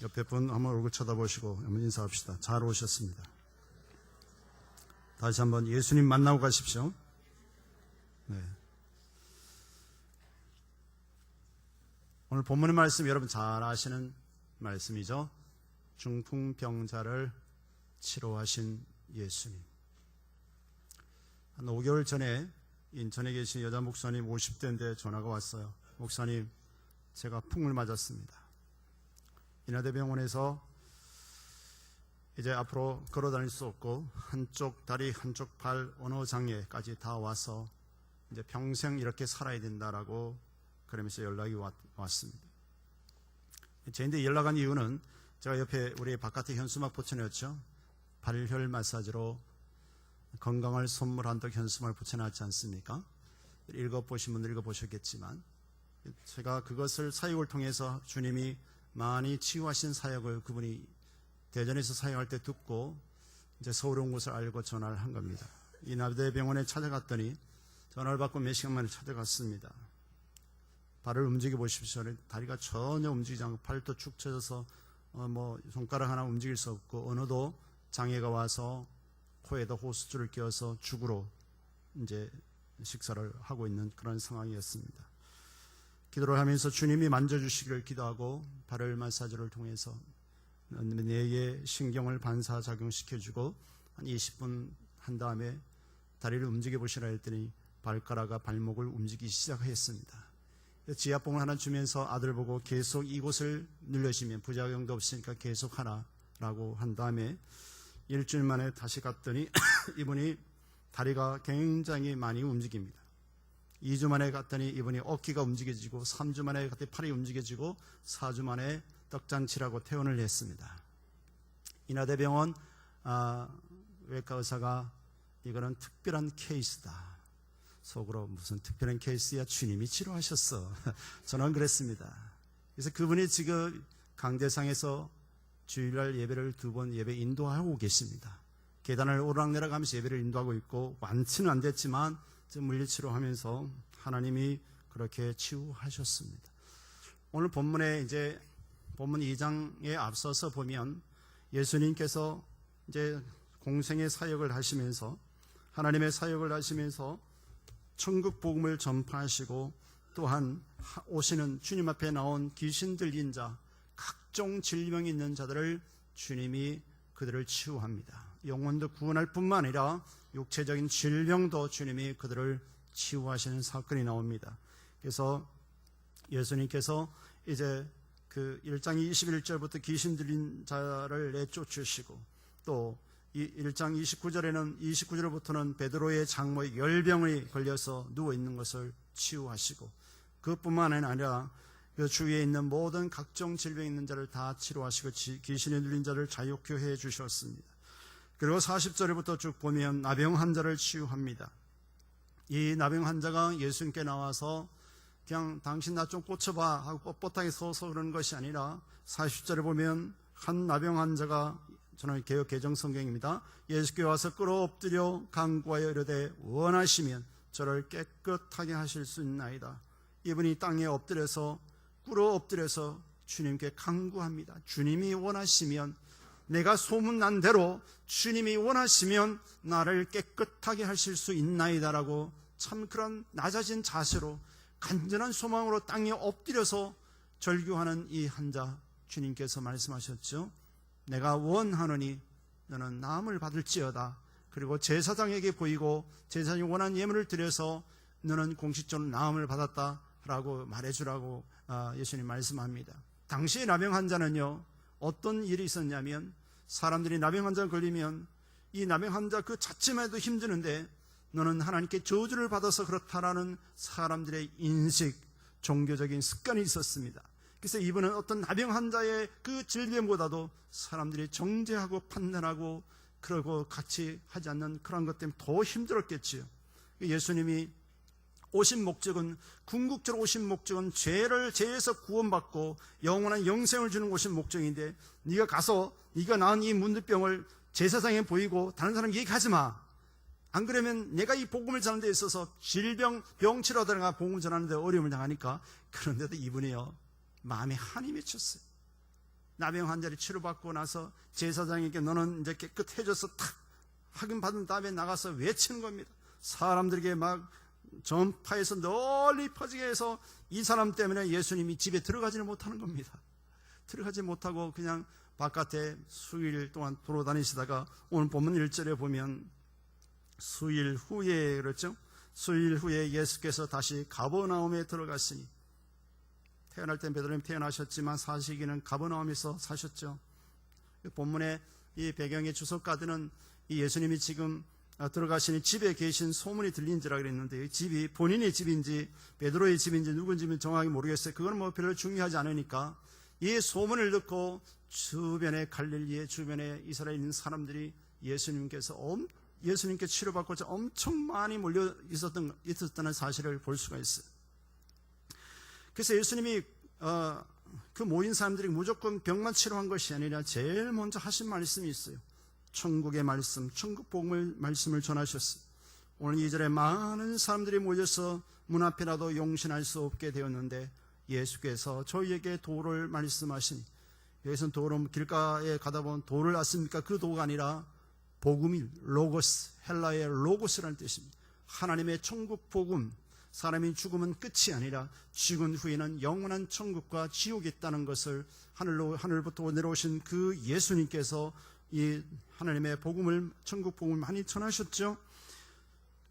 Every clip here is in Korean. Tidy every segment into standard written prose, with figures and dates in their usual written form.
옆에 분 한번 얼굴 쳐다보시고 한번 인사합시다. 잘 오셨습니다. 다시 한번 예수님 만나고 가십시오. 네. 오늘 본문의 말씀 여러분 잘 아시는 말씀이죠. 중풍병자를 치료하신 예수님. 한 5개월 전에 인천에 계신 여자 목사님 50대인데 전화가 왔어요. 목사님, 제가 풍을 맞았습니다. 인하대병원에서 이제 앞으로 걸어 다닐 수 없고 한쪽 다리, 한쪽 발, 언어 장애까지 다 와서 이제 평생 이렇게 살아야 된다라고 그러면서 연락이 왔습니다. 저한테 연락 한 이유는 제가 옆에 우리 바깥에 현수막 붙여놨죠. 발혈 마사지로 건강을 선물한다고 현수막을 붙여놨지 않습니까? 읽어보신 분들 읽어보셨겠지만 제가 그것을 사역을 통해서 주님이 많이 치유하신 사역을 그분이 대전에서 사역할 때 듣고 이제 서울 온 것을 알고 전화를 한 겁니다. 인하대병원에 찾아갔더니 전화를 받고 몇 시간 만에 찾아갔습니다. 발을 움직여 보십시오. 다리가 전혀 움직이지 않고 팔도 축 처져서 손가락 하나 움직일 수 없고 언어도 장애가 와서 코에다 호수줄을 끼워서 죽으로 이제 식사를 하고 있는 그런 상황이었습니다. 기도를 하면서 주님이 만져주시기를 기도하고 발열 마사지를 통해서 뇌의 신경을 반사작용시켜주고 한 20분 한 다음에 다리를 움직여 보시라 했더니 발가락과 발목을 움직이기 시작했습니다. 지압봉을 하나 주면서 아들 보고 계속 이곳을 눌러주면 부작용도 없으니까 계속 하라라고 한 다음에 일주일 만에 다시 갔더니 이분이 다리가 굉장히 많이 움직입니다. 2주 만에 갔더니 이분이 어깨가 움직여지고 3주 만에 갔더니 팔이 움직여지고 4주 만에 떡잔치라고 퇴원을 했습니다. 인하대병원 외과 의사가 이거는 특별한 케이스다. 속으로 무슨 특별한 케이스야, 주님이 치료하셨어. 저는 그랬습니다. 그래서 그분이 지금 강대상에서 주일날 예배를 2번 예배 인도하고 계십니다. 계단을 오르락내락하면서 예배를 인도하고 있고 완치는 안 됐지만 물리치료하면서 하나님이 그렇게 치유하셨습니다. 오늘 본문에 이제 본문 2장에 앞서서 보면 예수님께서 이제 공생의 사역을 하시면서 하나님의 사역을 하시면서 천국 복음을 전파하시고 또한 오시는 주님 앞에 나온 귀신 들린 자, 각종 질병이 있는 자들을 주님이 그들을 치유합니다. 영혼도 구원할 뿐만 아니라 육체적인 질병도 주님이 그들을 치유하시는 사건이 나옵니다. 그래서 예수님께서 이제 그 1장 21절부터 귀신 들린 자를 내쫓으시고 또 1장 29절부터는 베드로의 장모에 열병이 걸려서 누워있는 것을 치유하시고 그것뿐만 아니라 그 주위에 있는 모든 각종 질병이 있는 자를 다 치료하시고 귀신에 들린 자를 자유케 해 주셨습니다. 그리고 40절부터 쭉 보면 나병 환자를 치유합니다. 이 나병 환자가 예수님께 나와서 그냥 당신 나 좀 꽂혀봐 하고 뻣뻣하게 서서 그러는 것이 아니라 40절에 보면 한 나병 환자가 저는 개역 개정 성경입니다. 예수께 와서 끌어엎드려 간구하여 이르되 원하시면 저를 깨끗하게 하실 수 있나이다. 이분이 땅에 엎드려서 끌어엎드려서 주님께 간구합니다. 주님이 원하시면 내가 소문난 대로 주님이 원하시면 나를 깨끗하게 하실 수 있나이다라고 참 그런 낮아진 자세로 간절한 소망으로 땅에 엎드려서 절규하는 이 환자 주님께서 말씀하셨죠. 내가 원하노니 너는 나음을 받을지어다. 그리고 제사장에게 보이고 제사장이 원한 예물을 드려서 너는 공식적으로 나음을 받았다라고 말해주라고 예수님 말씀합니다. 당시의 나병 환자는요 어떤 일이 있었냐면 사람들이 나병 환자에 걸리면 이 나병 환자 그 자체만 해도 힘드는데 너는 하나님께 저주를 받아서 그렇다라는 사람들의 인식, 종교적인 습관이 있었습니다. 그래서 이분은 어떤 나병 환자의 그 질병보다도 사람들이 정죄하고 판단하고 그러고 같이 하지 않는 그런 것 때문에 더 힘들었겠지요. 예수님이 오신 목적은 궁극적으로 오신 목적은 죄에서 구원받고 영원한 영생을 주는 오신 목적인데 네가 가서 네가 낳은 이 문둥병을 제사장에 보이고 다른 사람 얘기하지 마. 안 그러면 내가 이 복음을 전하는 데 있어서 병치료하다가 복음을 전하는 데 어려움을 당하니까 그런데도 이분이요 마음에 한이 맺혔어요. 나병 환자를 치료받고 나서 제사장에게 너는 이제 깨끗해져서 탁 확인받은 다음에 나가서 외치는 겁니다. 사람들에게 막 전파해서 널리 퍼지게 해서 이 사람 때문에 예수님이 집에 들어가지는 못하는 겁니다. 들어가지 못하고 그냥 바깥에 수일 동안 돌아다니시다가 오늘 본문 1절에 보면 수일 후에, 그렇죠? 수일 후에 예수께서 다시 가버나움에 들어갔으니, 태어날 땐 베들레헴 태어나셨지만 사시기는 가버나움에서 사셨죠. 본문의 이 배경의 주석가들은 이 예수님이 지금 들어가시는 집에 계신 소문이 들린지라 그랬는데, 이 집이 본인의 집인지 베드로의 집인지 누군지는 정확히 모르겠어요. 그건 뭐 별로 중요하지 않으니까 이 소문을 듣고 주변에 갈릴리의 주변에 이스라엘에 있는 사람들이 예수님께 치료받고자 엄청 많이 몰려 있었다는 사실을 볼 수가 있어요. 그래서 예수님이 그 모인 사람들이 무조건 병만 치료한 것이 아니라 제일 먼저 하신 말씀이 있어요. 천국의 말씀, 천국 복음의 말씀을 전하셨어요. 오늘 2절에 많은 사람들이 모여서 문 앞이라도 용신할 수 없게 되었는데 예수께서 저희에게 도를 말씀하시니, 여기서는 도는 길가에 가다 보면 도를 아십니까? 그 도가 아니라 복음이 로고스, 헬라의 로고스라는 뜻입니다. 하나님의 천국 복음, 사람이 죽으면 끝이 아니라 죽은 후에는 영원한 천국과 지옥이 있다는 것을 하늘부터 내려오신 그 예수님께서 이 하나님의 복음을, 천국 복음을 많이 전하셨죠.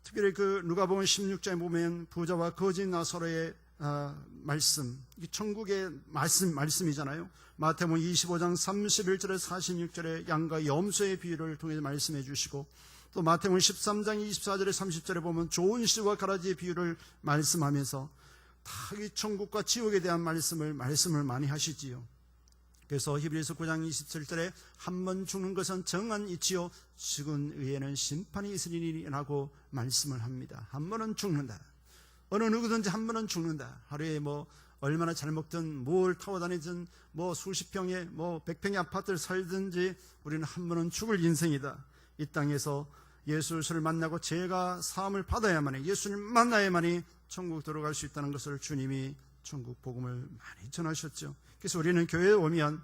특별히 그 누가복음 16장에 보면 부자와 거지 나사로의 말씀, 이 천국의 말씀이잖아요. 마태복음 25장 31절에 46절에 양과 염소의 비유를 통해서 말씀해 주시고, 또 마태복음 13장 24절에 30절에 보면 좋은 씨와 가라지의 비유를 말씀하면서 다 이 천국과 지옥에 대한 말씀을 많이 하시지요. 그래서 히브리서 9장 27절에 한 번 죽는 것은 정한 이치요 죽은 의에는 심판이 있으리라고 말씀을 합니다. 한 번은 죽는다. 어느 누구든지 한 번은 죽는다. 하루에 뭐 얼마나 잘 먹든 뭘 타고 다니든 뭐 수십 평에 뭐 100평의 아파트를 살든지 우리는 한 번은 죽을 인생이다. 이 땅에서 예수를 만나고 죄가 사함을 받아야만이, 예수님 만나야만이 천국 들어갈 수 있다는 것을 주님이 천국 복음을 많이 전하셨죠. 그래서 우리는 교회에 오면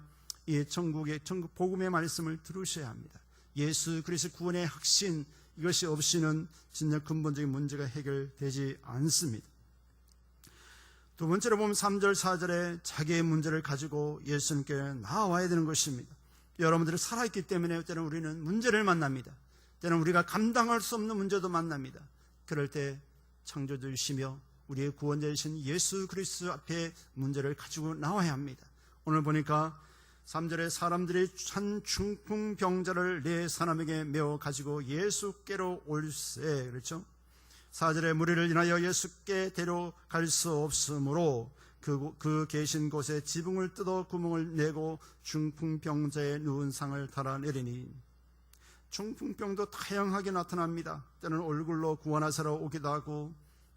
이 천국 복음의 말씀을 들으셔야 합니다. 예수 그리스도 구원의 확신, 이것이 없이는 진짜 근본적인 문제가 해결되지 않습니다. 두 번째로 보면 3절 4절에 자기의 문제를 가지고 예수님께 나와야 되는 것입니다. 여러분들이 살아있기 때문에 때는 우리는 문제를 만납니다. 때는 우리가 감당할 수 없는 문제도 만납니다. 그럴 때 창조주이시며 우리의 구원자이신 예수 그리스도 앞에 문제를 가지고 나와야 합니다. 오늘 보니까 3절에 사람들이 한 중풍병자를 네 사람에게 메어 가지고 예수께로 올세, 그렇죠? 4절에 무리를 인하여 예수께 데려갈 수 없으므로 그 계신 곳에 지붕을 뜯어 구멍을 내고 중풍병자의 누운 상을 달아내리니, 중풍병도 다양하게 나타납니다. 때로는 얼굴로 구원하사러 오기도 하고,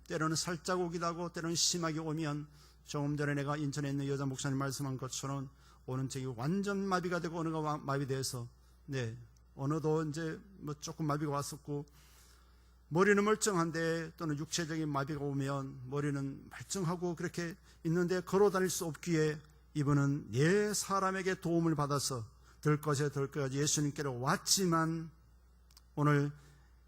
때로는 살짝 오기도 하고, 때로는 심하게 오면 조금 전에 내가 인천에 있는 여자 목사님 말씀한 것처럼 오른쪽이 완전 마비가 되고 어느가 마비돼서 어느도 이제 뭐 조금 마비가 왔었고, 머리는 멀쩡한데 또는 육체적인 마비가 오면 머리는 멀쩡하고 그렇게 있는데 걸어 다닐 수 없기에 이분은 사람에게 도움을 받아서 될 것에 예수님께로 왔지만, 오늘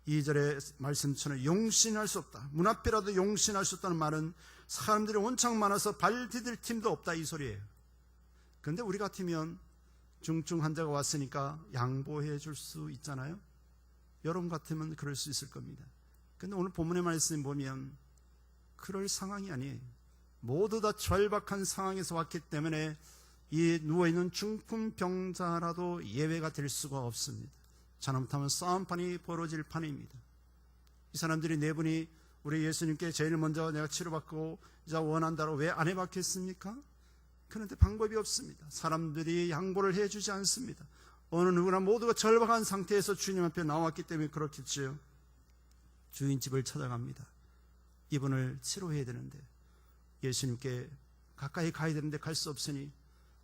2절의 말씀처럼 용신할 수 없다, 문 앞이라도 용신할 수 없다는 말은 사람들이 온창 많아서 발 디딜 틈도 없다, 이 소리예요. 그런데 우리 같으면 중증 환자가 왔으니까 양보해 줄 수 있잖아요. 여러분 같으면 그럴 수 있을 겁니다. 그런데 오늘 본문의 말씀 보면 그럴 상황이 아니에요. 모두 다 절박한 상황에서 왔기 때문에 이 누워있는 중풍병자라도 예외가 될 수가 없습니다. 잘못하면 싸움판이 벌어질 판입니다. 이 사람들이 네 분이 우리 예수님께 제일 먼저 내가 치료받고 이제 원한다고 왜 안 해봤겠습니까? 그런데 방법이 없습니다. 사람들이 양보를 해주지 않습니다. 어느 누구나 모두가 절박한 상태에서 주님 앞에 나왔기 때문에 그렇겠지요. 주인 집을 찾아갑니다. 이분을 치료해야 되는데 예수님께 가까이 가야 되는데 갈 수 없으니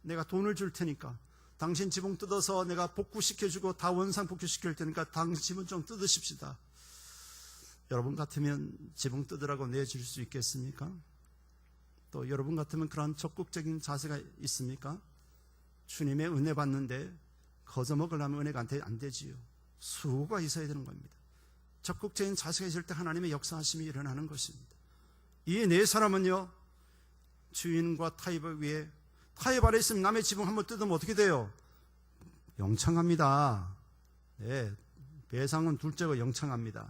내가 돈을 줄 테니까 당신 지붕 뜯어서 내가 복구시켜주고 다 원상 복구시킬 테니까 당신 지붕 좀 뜯으십시다. 여러분 같으면 지붕 뜯으라고 내줄 수 있겠습니까? 또 여러분 같으면 그런 적극적인 자세가 있습니까? 주님의 은혜 받는데 거저먹으려면 은혜가 안 되지요. 수고가 있어야 되는 겁니다. 적극적인 자세가 있을 때 하나님의 역사하심이 일어나는 것입니다. 이 네 사람은요, 주인과 타협 위에, 타협 아래 있으면 남의 지붕 한번 뜯으면 어떻게 돼요? 영창합니다. 네, 배상은 둘째고 영창합니다.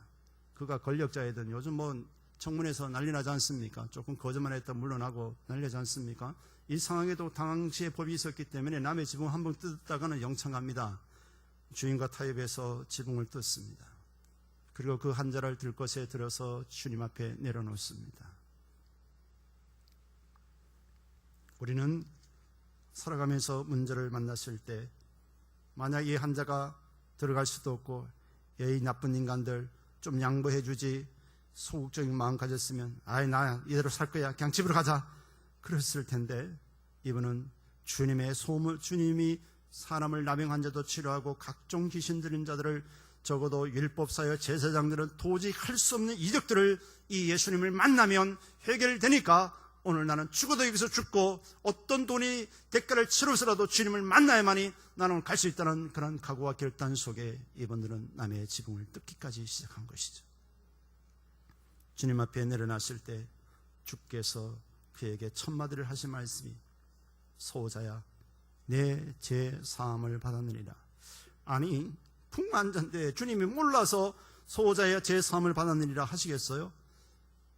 그가 권력자이든, 요즘 청문회에서 난리 나지 않습니까? 조금 거짓말했다 물러나고 난리 나지 않습니까? 이 상황에도 당시에 법이 있었기 때문에 남의 지붕 한 번 뜯었다가는 영창합니다. 주인과 타협해서 지붕을 뜯습니다. 그리고 그 한 자를 들것에 들어서 주님 앞에 내려놓습니다. 우리는 살아가면서 문제를 만났을 때 만약 이 한 자가 들어갈 수도 없고 이 나쁜 인간들 좀 양보해 주지 소극적인 마음 가졌으면 나 이대로 살 거야 그냥 집으로 가자 그랬을 텐데, 이분은 주님이 사람을 남용한 자도 치료하고 각종 귀신 들린 자들을, 적어도 율법사여 제사장들은 도저히 할 수 없는 이적들을 이 예수님을 만나면 해결되니까 오늘 나는 죽어도 여기서 죽고 어떤 돈이 대가를 치러서라도 주님을 만나야만이 나는 갈 수 있다는 그런 각오와 결단 속에 이분들은 남의 지붕을 뜯기까지 시작한 것이죠. 주님 앞에 내려놨을 때 주께서 그에게 첫마디를 하신 말씀이 소자야 내 죄 사함을 받았느니라. 아니 풍만자인데 주님이 몰라서 소자야 죄 사함을 받았느니라 하시겠어요?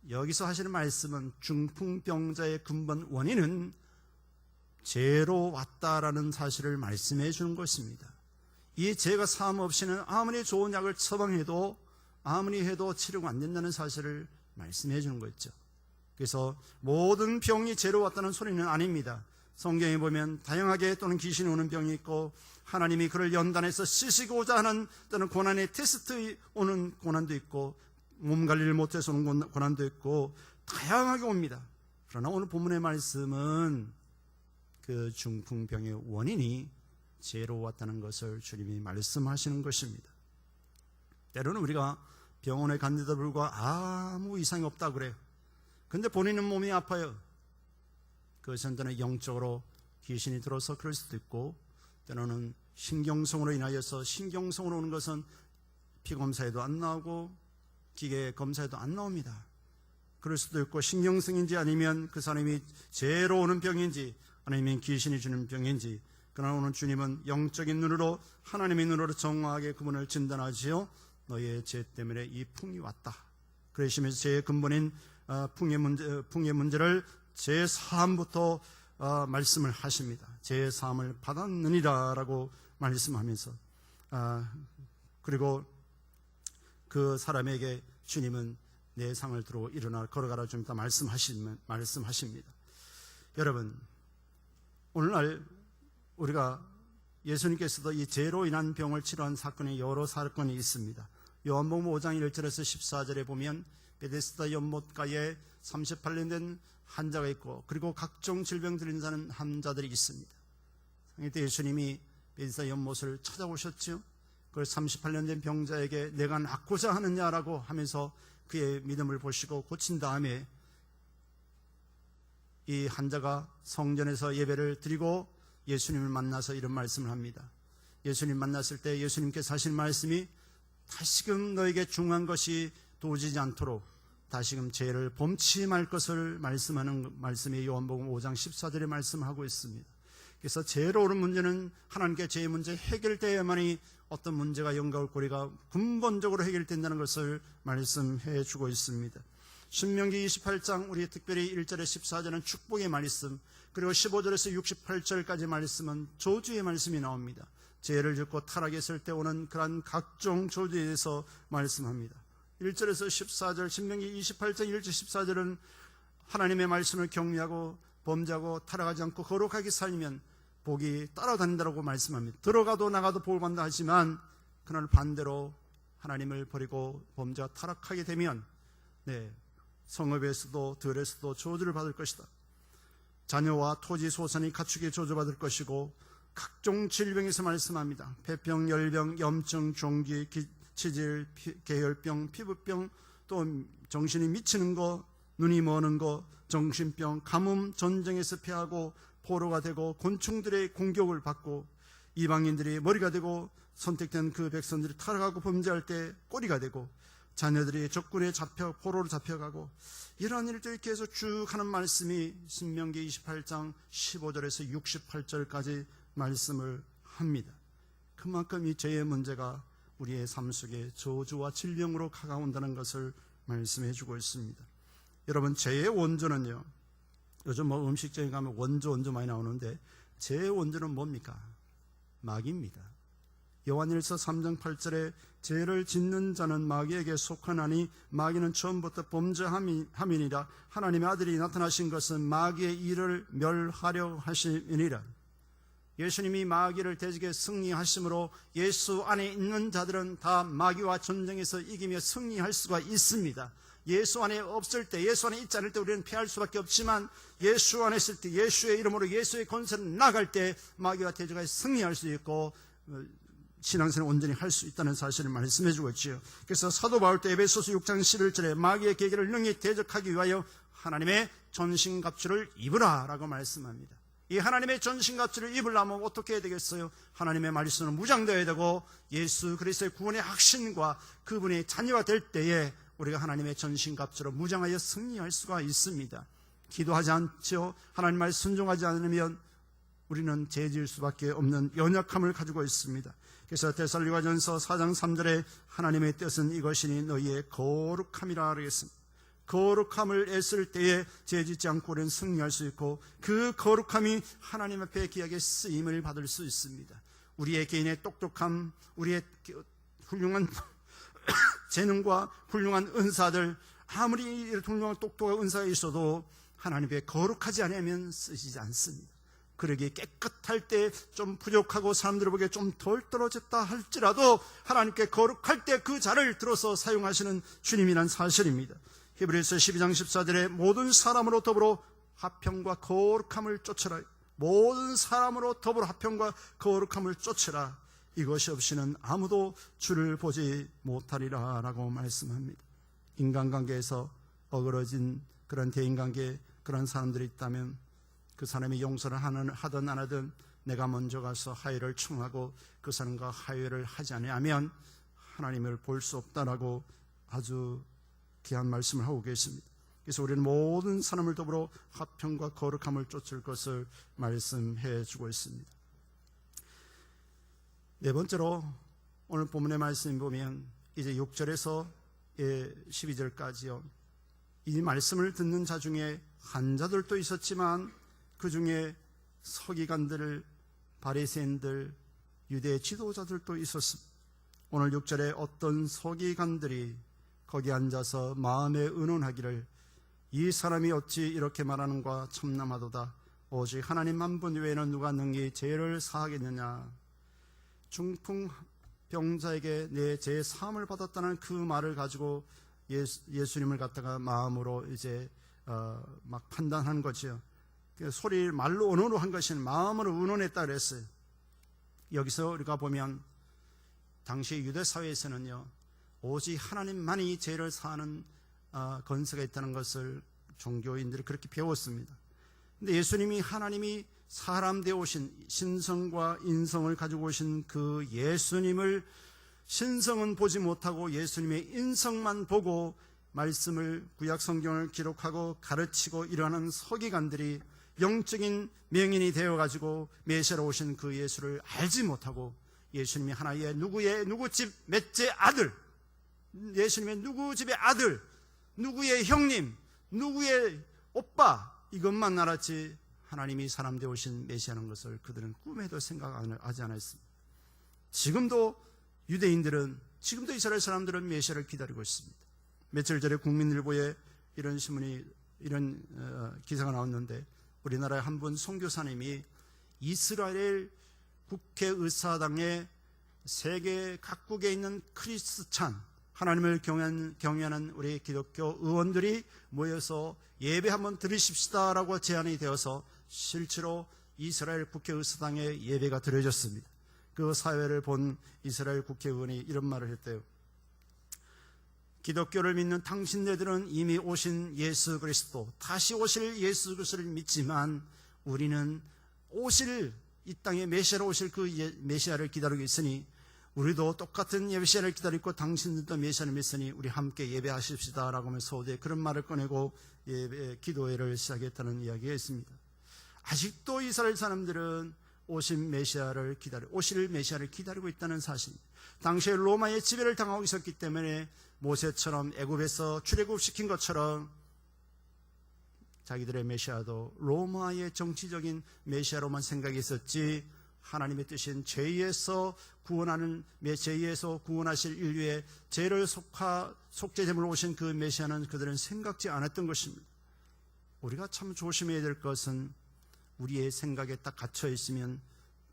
여기서 하시는 말씀은 중풍병자의 근본 원인은 죄로 왔다라는 사실을 말씀해 주는 것입니다. 이 죄가 사함 없이는 아무리 좋은 약을 처방해도 아무리 해도 치료가 안 된다는 사실을 말씀해 주는 거죠. 그래서 모든 병이 죄로 왔다는 소리는 아닙니다. 성경에 보면 다양하게 또는 귀신이 오는 병이 있고 하나님이 그를 연단해서 씻으고자 하는 또는 고난의 테스트 오는 고난도 있고 몸 관리를 못해서 오는 고난도 있고 다양하게 옵니다. 그러나 오늘 본문의 말씀은 그 중풍병의 원인이 죄로 왔다는 것을 주님이 말씀하시는 것입니다. 때로는 우리가 병원에 갔는데도 불구하고 아무 이상이 없다고 그래요. 근데 본인은 몸이 아파요. 그것은 때는 영적으로 귀신이 들어서 그럴 수도 있고, 때로는 신경성으로 인하여서, 신경성으로 오는 것은 피검사에도 안 나오고 기계 검사에도 안 나옵니다. 그럴 수도 있고, 신경성인지 아니면 그 사람이 죄로 오는 병인지 아니면 귀신이 주는 병인지, 그러나 오늘 주님은 영적인 눈으로, 하나님의 눈으로 정확하게 그분을 진단하지요. 너의 죄 때문에 이 풍이 왔다. 그러시면서 죄의 근본인 풍의 문제를 죄 사함부터 말씀을 하십니다. 죄 사함을 받았느니라 라고 말씀하면서, 그리고 그 사람에게 주님은 내 상을 들고 일어나 걸어가라 좀 이따 말씀하십니다. 여러분, 오늘날 우리가 예수님께서도 이 죄로 인한 병을 치료한 사건이 여러 사건이 있습니다. 요한복음 5장 1절에서 14절에 보면 베데스다 연못가에 38년 된 환자가 있고, 그리고 각종 질병 들린 사는 환자들이 있습니다. 이때 예수님이 베데스다 연못을 찾아오셨죠. 그걸 38년 된 병자에게 내가 낫고자 하느냐라고 하면서 그의 믿음을 보시고 고친 다음에 이 환자가 성전에서 예배를 드리고 예수님을 만나서 이런 말씀을 합니다. 예수님 만났을 때 예수님께서 하신 말씀이 다시금 너에게 중한 것이 도지지 않도록 다시금 죄를 범치 말 것을 말씀하는 말씀이 요한복음 5장 14절에 말씀하고 있습니다. 그래서 죄로 오는 문제는 하나님께 죄의 문제 해결되어야만이 어떤 문제가 영가올 고리가 근본적으로 해결된다는 것을 말씀해 주고 있습니다. 신명기 28장 우리 특별히 1절에 14절은 축복의 말씀, 그리고 15절에서 68절까지 말씀은 저주의 말씀이 나옵니다. 죄를 짓고 타락했을 때 오는 그러한 각종 저주에 대해서 말씀합니다. 1절에서 14절, 신명기 28장 1절 14절은 하나님의 말씀을 경외하고 범죄하고 타락하지 않고 거룩하게 살면 복이 따라다닌다고 말씀합니다. 들어가도 나가도 복을 받는다 하지만 그날 반대로 하나님을 버리고 범죄와 타락하게 되면 성읍에서도 들에서도 저주를 받을 것이다. 자녀와 토지 소산이 가축에 저주받을 것이고, 각종 질병에서 말씀합니다. 폐병, 열병, 염증, 종기, 치질, 계열병, 피부병, 또 정신이 미치는 거, 눈이 머는 거, 정신병, 가뭄, 전쟁에서 피하고 포로가 되고 곤충들의 공격을 받고 이방인들이 머리가 되고 선택된 그 백성들이 타락하고 범죄할 때 꼬리가 되고 자녀들이 적군에 포로로 잡혀가고 이러한 일들을 계속 쭉 하는 말씀이 신명기 28장 15절에서 68절까지 말씀을 합니다. 그만큼 이 죄의 문제가 우리의 삶 속에 저주와 질병으로 다가온다는 것을 말씀해 주고 있습니다. 여러분, 죄의 원조는요, 요즘 음식점에 가면 원조 많이 나오는데 죄의 원조는 뭡니까? 마귀입니다. 요한일서 3장 8절에 죄를 짓는 자는 마귀에게 속하나니 마귀는 처음부터 범죄함이니라. 하나님의 아들이 나타나신 것은 마귀의 일을 멸하려 하심이니라. 예수님이 마귀를 대적에 승리하심으로 예수 안에 있는 자들은 다 마귀와 전쟁에서 이기며 승리할 수가 있습니다. 예수 안에 없을 때, 예수 안에 있지 않을 때 우리는 피할 수밖에 없지만 예수 안에 있을 때, 예수의 이름으로 예수의 권세를 나갈 때 마귀와 대적에 승리할 수 있고 신앙생활을 온전히 할 수 있다는 사실을 말씀해 주고 있지요. 그래서 사도 바울도 에베소서 6장 11절에 마귀의 계계를 능히 대적하기 위하여 하나님의 전신갑주를 입으라 라고 말씀합니다. 이 하나님의 전신갑주를 입으려면 어떻게 해야 되겠어요? 하나님의 말씀은 무장되어야 되고 예수 그리스도의 구원의 확신과 그분의 자녀가 될 때에 우리가 하나님의 전신갑주로 무장하여 승리할 수가 있습니다. 기도하지 않죠? 하나님 말 순종하지 않으면 우리는 죄질 수밖에 없는 연약함을 가지고 있습니다. 그래서 데살로니가전서 4장 3절에 하나님의 뜻은 이것이니 너희의 거룩함이라 그랬습니다. 거룩함을 애쓸 때에 죄짓지 않고 우리는 승리할 수 있고 그 거룩함이 하나님 앞에 귀하게 쓰임을 받을 수 있습니다. 우리의 개인의 똑똑함, 우리의 훌륭한 재능과 훌륭한 은사들, 아무리 훌륭한 똑똑한 은사가 있어도 하나님께 거룩하지 않으면 쓰시지 않습니다. 그러기에 깨끗할 때 좀 부족하고 사람들 보기에 좀 덜 떨어졌다 할지라도 하나님께 거룩할 때 그 자를 들어서 사용하시는 주님이란 사실입니다. 히브리서 12장 14절에 모든 사람으로 더불어 화평과 거룩함을 쫓으라. 모든 사람으로 더불어 화평과 거룩함을 쫓으라. 이것이 없이는 아무도 주를 보지 못하리라 라고 말씀합니다. 인간관계에서 어그러진 그런 대인관계, 그런 사람들이 있다면 그 사람이 용서를 하든 안 하든 내가 먼저 가서 화해를 청하고 그 사람과 화해를 하지 않으면 하나님을 볼 수 없다라고 아주 귀한 말씀을 하고 계십니다. 그래서 우리는 모든 사람을 더불어 화평과 거룩함을 쫓을 것을 말씀해 주고 있습니다. 네 번째로 오늘 본문의 말씀 보면 이제 6절에서 12절까지요. 이 말씀을 듣는 자 중에 환자들도 있었지만 그 중에 서기관들, 바리새인들, 유대 지도자들도 있었습니다. 오늘 6절에 어떤 서기관들이 거기 앉아서 마음에 의논하기를 이 사람이 어찌 이렇게 말하는가 참남하도다. 오직 하나님 한 분 외에는 누가 능히 죄를 사하겠느냐. 중풍병자에게 내 죄 사함을 받았다는 그 말을 가지고 예수님을 갖다가 마음으로 이제 막 판단한 거죠. 소리를 말로 언어로 한 것이 마음으로 의논했다 그랬어요. 여기서 우리가 보면 당시 유대 사회에서는요, 오직 하나님만이 죄를 사하는 건세가 있다는 것을 종교인들이 그렇게 배웠습니다. 근데 예수님이 하나님이 사람 되어 오신 신성과 인성을 가지고 오신 그 예수님을 신성은 보지 못하고 예수님의 인성만 보고 말씀을 구약 성경을 기록하고 가르치고 일하는 서기관들이 영적인 명인이 되어가지고 메시아로 오신 그 예수를 알지 못하고 예수님이 하나의 누구 집 맷째 아들, 예수님의 누구 집의 아들, 누구의 형님, 누구의 오빠, 이것만 알았지 하나님이 사람 되어 오신 메시아라는 것을 그들은 꿈에도 생각하지 않았습니다. 지금도 유대인들은, 지금도 이스라엘 사람들은 메시아를 기다리고 있습니다. 며칠 전에 국민일보에 이런 신문이, 이런 기사가 나왔는데 우리나라의 한 분 선교사님이 이스라엘 국회의사당에 세계 각국에 있는 크리스찬, 하나님을 경외하는 우리 기독교 의원들이 모여서 예배 한번 드리십시다라고 제안이 되어서 실제로 이스라엘 국회의사당에 예배가 드려졌습니다. 그 사회를 본 이스라엘 국회의원이 이런 말을 했대요. 기독교를 믿는 당신네들은 이미 오신 예수 그리스도, 다시 오실 예수 그리스도를 믿지만 우리는 오실 이 땅에 메시아로 오실 그 메시아를 기다리고 있으니 우리도 똑같은 메시아를 기다리고 당신들도 메시아를 믿으니 우리 함께 예배하십시다 라고 하면서 소대 그런 말을 꺼내고 기도회를 시작했다는 이야기가 있습니다. 아직도 이스라엘 사람들은 오실 메시아를 기다리고 있다는 사실입니다. 당시에 로마의 지배를 당하고 있었기 때문에 모세처럼 애굽에서 출애굽시킨 것처럼 자기들의 메시아도 로마의 정치적인 메시아로만 생각이 있었지 하나님의 뜻인 죄에서 구원하실 인류의 죄를 속죄제물로 오신 그 메시아는 그들은 생각지 않았던 것입니다. 우리가 참 조심해야 될 것은 우리의 생각에 딱 갇혀 있으면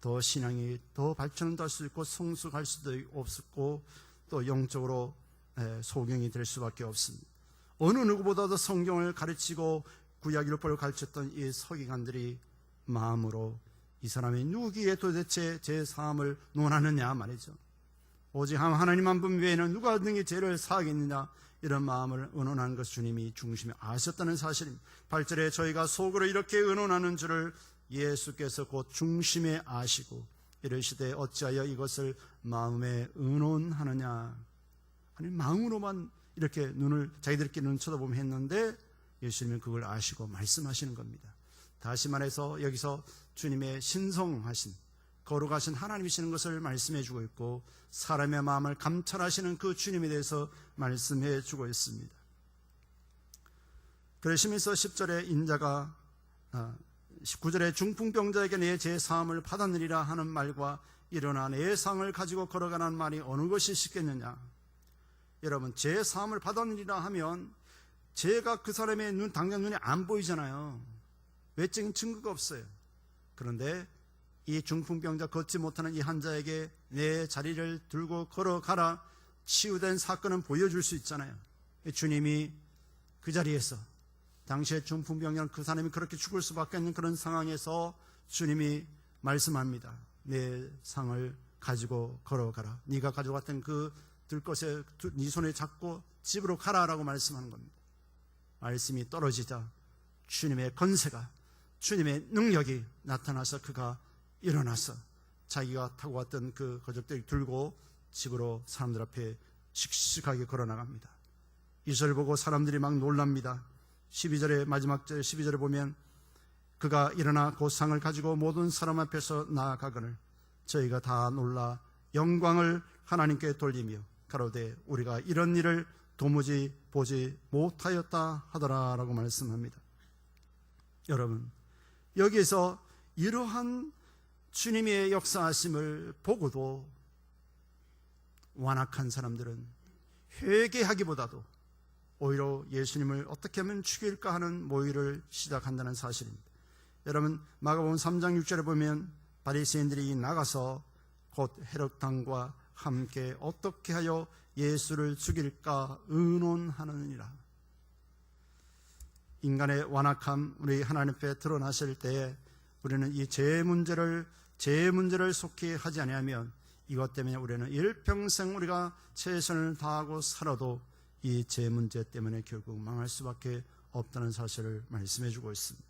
더 신앙이 더 발전도 할 수 있고 성숙할 수도 없고 또 영적으로 소경이 될 수밖에 없습니다. 어느 누구보다도 성경을 가르치고 구약율법을 가르쳤던 이 서기관들이 마음으로 이 사람이 누구기에 도대체 제 사함을 논하느냐 말이죠. 오직 하나님 한 분 외에는 누가 능히 죄를 사하겠느냐 이런 마음을 의논하는 것을 주님이 중심에 아셨다는 사실입니다. 8절에 저희가 속으로 이렇게 의논하는 줄을 예수께서 곧 중심에 아시고 이르시되 어찌하여 이것을 마음에 의논하느냐. 아니 마음으로만 이렇게 자기들끼리 눈 쳐다보면 했는데 예수님은 그걸 아시고 말씀하시는 겁니다. 다시 말해서 여기서 주님의 신성하신 거룩하신 하나님이시는 것을 말씀해 주고 있고 사람의 마음을 감찰하시는 그 주님에 대해서 말씀해 주고 있습니다. 그러시면서 10절에 인자가 19절에 중풍병자에게 내 제사함을 받았느니라 하는 말과 일어나 내 상을 가지고 걸어가는 말이 어느 것이 쉽겠느냐. 여러분 제사함을 받았느니라 하면 죄가 그 사람의 당장 눈에 안 보이잖아요. 외적인 증거가 없어요. 그런데 이 중풍병자 걷지 못하는 이 환자에게 내 자리를 들고 걸어가라 치유된 사건은 보여줄 수 있잖아요. 주님이 그 자리에서 당시에 중풍병자는 그 사람이 그렇게 죽을 수밖에 없는 그런 상황에서 주님이 말씀합니다. 내 상을 가지고 걸어가라. 네가 가져갔던 그 들것에 네 손에 잡고 집으로 가라라고 말씀하는 겁니다. 말씀이 떨어지자 주님의 권세가 주님의 능력이 나타나서 그가 일어나서 자기가 타고 왔던 그 거적대를 들고 집으로 사람들 앞에 씩씩하게 걸어나갑니다. 이 절 보고 사람들이 막 놀랍니다. 12절의 마지막 절 12절에 보면 그가 일어나 그 상을 가지고 모든 사람 앞에서 나아가거늘 저희가 다 놀라 영광을 하나님께 돌리며 가로되 우리가 이런 일을 도무지 보지 못하였다 하더라 라고 말씀합니다. 여러분 여기에서 이러한 주님의 역사하심을 보고도 완악한 사람들은 회개하기보다도 오히려 예수님을 어떻게 하면 죽일까 하는 모의를 시작한다는 사실입니다. 여러분 마가복음 3장 6절에 보면 바리새인들이 나가서 곧 헤롯 왕과 함께 어떻게 하여 예수를 죽일까 의논하느니라. 인간의 완악함 우리 하나님 앞에 드러나실 때에 우리는 이 죄 문제를 속히 하지 아니하면 이것 때문에 우리는 일평생 우리가 최선을 다하고 살아도 이 죄 문제 때문에 결국 망할 수밖에 없다는 사실을 말씀해 주고 있습니다.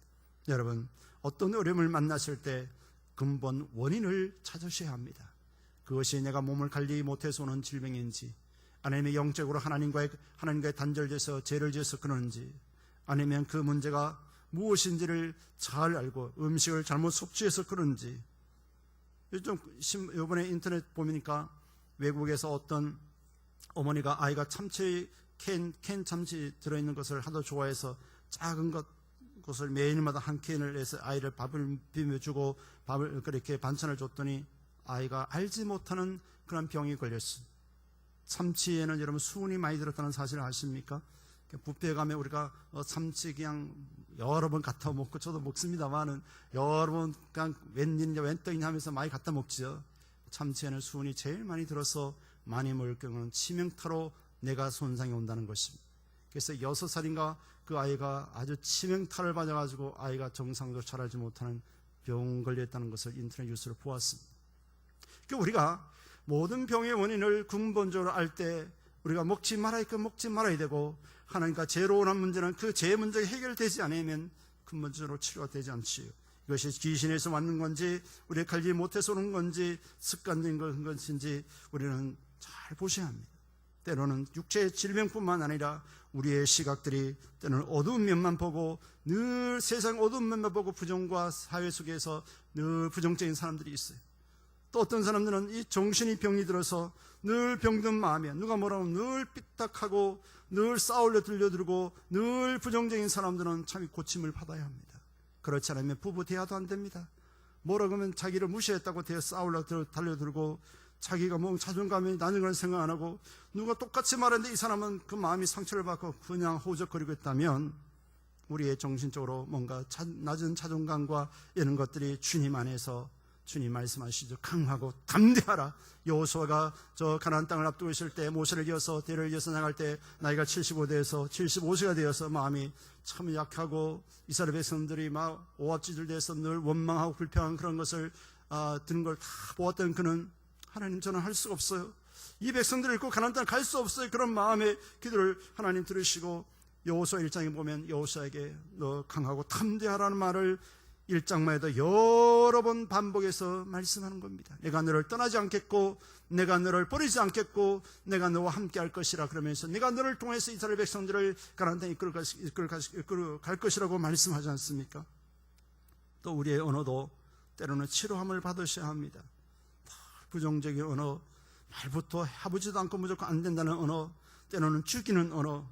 여러분 어떤 어려움을 만났을 때 근본 원인을 찾으셔야 합니다. 그것이 내가 몸을 관리 못해서 오는 질병인지 아니면 영적으로 하나님과의 단절돼서 죄를 지어서 그러는지 아니면 그 문제가 무엇인지를 잘 알고 음식을 잘못 섭취해서 그런지 이번에 인터넷 보니까 외국에서 어떤 어머니가 아이가 참치 캔 참치 들어있는 것을 하도 좋아해서 작은 것을 매일마다 한 캔을 해서 아이를 밥을 비벼주고 밥을 그렇게 반찬을 줬더니 아이가 알지 못하는 그런 병이 걸렸어요. 참치에는 여러분 수은이 많이 들었다는 사실을 아십니까? 뷔페에 가면 우리가 참치 그냥 여러 번 갖다 먹고 저도 먹습니다만은 여러 번 그냥 웬일이냐 웬떡이냐 하면서 많이 갖다 먹죠. 참치에는 수은이 제일 많이 들어서 많이 먹을 경우는 치명타로 뇌가 손상이 온다는 것입니다. 그래서 6살인가 그 아이가 아주 치명타를 맞아가지고 아이가 정상적으로 자라지 못하는 병 걸렸다는 것을 인터넷 뉴스를 보았습니다. 그러니까 우리가 모든 병의 원인을 근본적으로 알 때 우리가 먹지 말아야 되고 하나님과 죄로 오는 문제는 그 죄 문제가 해결되지 않으면 근본적으로 치료가 되지 않지요. 이것이 귀신에서 왔는 건지 우리가 갈지 못해서 오는 건지 습관된 것인지 우리는 잘 보셔야 합니다. 때로는 육체의 질병뿐만 아니라 우리의 시각들이 때로는 어두운 면만 보고 늘 세상 어두운 면만 보고 부정과 사회 속에서 늘 부정적인 사람들이 있어요. 또 어떤 사람들은 이 정신이 병이 들어서 늘 병든 마음에 누가 뭐라고 늘 삐딱하고 늘 싸울려 들려들고 늘 부정적인 사람들은 참 고침을 받아야 합니다. 그렇지 않으면 부부 대화도 안 됩니다. 뭐라고 하면 자기를 무시했다고 대해 싸울려 달려들고 자기가 뭐 자존감이 낮은 걸 생각 안 하고 누가 똑같이 말했는데 이 사람은 그 마음이 상처를 받고 그냥 호적거리고 있다면 우리의 정신적으로 뭔가 낮은 자존감과 이런 것들이 주님 안에서 주님 말씀하시죠. 강하고 담대하라. 여호수아가 저 가나안 땅을 앞두고 있을 때 모세를 이어서 대를 이어서 나갈 때 나이가 75대에서 75세가 되어서 마음이 참 약하고 이스라엘 백성들이 막 오합지졸 돼서 늘 원망하고 불평한 그런 것을 드는 걸 다 보았던 그는 하나님 저는 할 수가 없어요. 이 백성들을 잃고 가나안 땅 갈 수 없어요. 그런 마음의 기도를 하나님 들으시고 여호수아 1장에 보면 여호수아에게 너 강하고 담대하라는 말을 1장만 해도 여러 번 반복해서 말씀하는 겁니다. 내가 너를 떠나지 않겠고 내가 너를 버리지 않겠고 내가 너와 함께 할 것이라 그러면서 내가 너를 통해서 이스라엘 백성들을 가나안 땅에 이끌어 갈 것이라고 말씀하지 않습니까? 또 우리의 언어도 때로는 치료함을 받으셔야 합니다. 부정적인 언어, 말부터 해보지도 않고 무조건 안 된다는 언어, 때로는 죽이는 언어.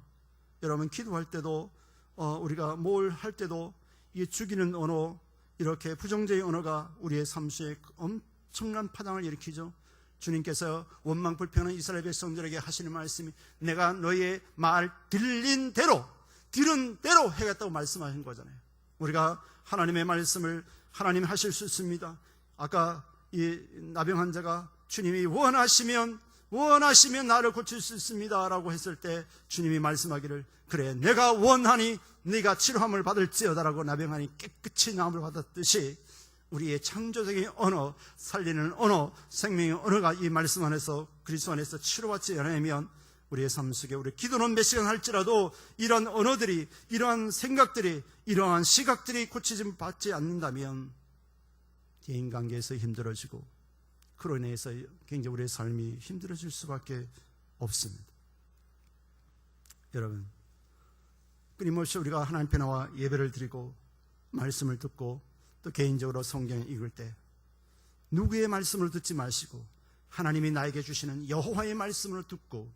여러분 기도할 때도 우리가 뭘 할 때도 이 죽이는 언어, 이렇게 부정적인 언어가 우리의 삶 속에 엄청난 파장을 일으키죠. 주님께서 원망 불평하는 이스라엘 백성들에게 하시는 말씀이 내가 너의 말 들은 대로 하겠다고 말씀하신 거잖아요. 우리가 하나님의 말씀을 하나님 하실 수 있습니다. 아까 이 나병 환자가 주님이 원하시면 나를 고칠 수 있습니다 라고 했을 때 주님이 말씀하기를 그래 내가 원하니 네가 치료함을 받을지어다라고 나병환이 깨끗이 나음을 받았듯이 우리의 창조적인 언어, 살리는 언어, 생명의 언어가 이 말씀 안에서 그리스도 안에서 치료받지 않으면 우리의 삶 속에 우리 기도는 몇 시간 할지라도 이러한 언어들이, 이러한 생각들이, 이러한 시각들이 고치심 받지 않는다면 대인관계에서 힘들어지고 그로 인해서 굉장히 우리의 삶이 힘들어질 수밖에 없습니다. 여러분 끊임없이 우리가 하나님 앞에 나와 예배를 드리고 말씀을 듣고 또 개인적으로 성경을 읽을 때 누구의 말씀을 듣지 마시고 하나님이 나에게 주시는 여호와의 말씀을 듣고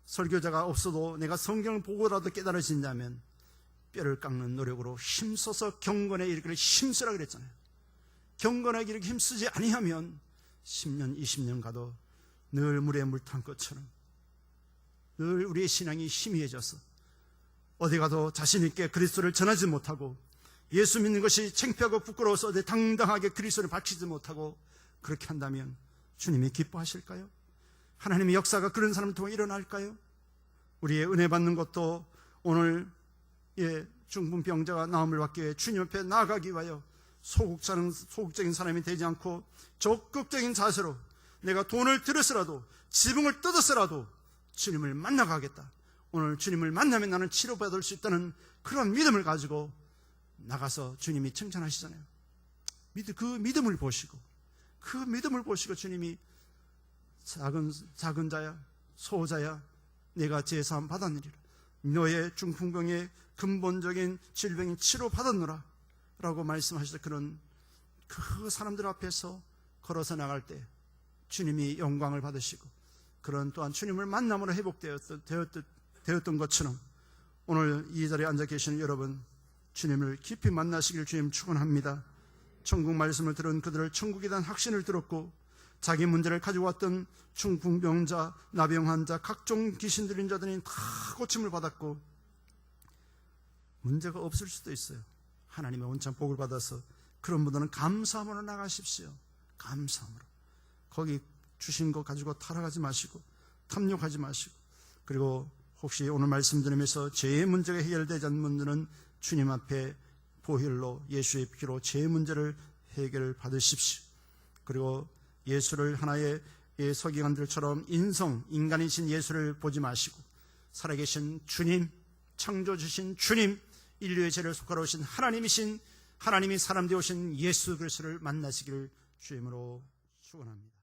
설교자가 없어도 내가 성경을 보고라도 깨달아진다면 뼈를 깎는 노력으로 힘써서 경건에 이르기를 힘쓰라 그랬잖아요. 경건하게 이렇게 힘쓰지 아니하면 10년 20년 가도 늘 물에 물 탄 것처럼 늘 우리의 신앙이 희미해져서 어디 가도 자신 있게 그리스도를 전하지 못하고 예수 믿는 것이 창피하고 부끄러워서 당당하게 그리스도를 바치지 못하고 그렇게 한다면 주님이 기뻐하실까요? 하나님의 역사가 그런 사람을 통해 일어날까요? 우리의 은혜 받는 것도 오늘 중풍병자가 나음을 받기 위해 주님 앞에 나아가기 위하여 소극적인 사람이 되지 않고 적극적인 자세로 내가 돈을 들여서라도 지붕을 뜯어서라도 주님을 만나가겠다. 오늘 주님을 만나면 나는 치료받을 수 있다는 그런 믿음을 가지고 나가서 주님이 칭찬하시잖아요. 그 믿음을 보시고 주님이 작은 자야 소자야 내가 제사함 받았느니라. 너의 중풍병의 근본적인 질병이 치료받았노라 라고 말씀하셔서 그런 그 사람들 앞에서 걸어서 나갈 때 주님이 영광을 받으시고 그런 또한 주님을 만남으로 회복되었던 것처럼 오늘 이 자리에 앉아 계시는 여러분 주님을 깊이 만나시길 주님 축원합니다. 천국 말씀을 들은 그들을 천국에 대한 확신을 들었고 자기 문제를 가지고 왔던 중풍병자, 나병환자, 각종 귀신 들린 자들이 다 고침을 받았고 문제가 없을 수도 있어요. 하나님의 온찬 복을 받아서 그런 분들은 감사함으로 나가십시오. 감사함으로. 거기 주신 거 가지고 타락하지 마시고 탐욕하지 마시고 그리고 혹시 오늘 말씀 들으면서 죄의 문제가 해결되지 않는 분들은 주님 앞에 보혈로 예수의 피로 죄의 문제를 해결 받으십시오. 그리고 예수를 하나의 서기관들처럼 인간이신 예수를 보지 마시고 살아계신 주님, 창조주신 주님, 인류의 죄를 속하러 오신 하나님이신 하나님이 사람 되어 오신 예수 그리스도를 만나시기를 주임으로 축원합니다.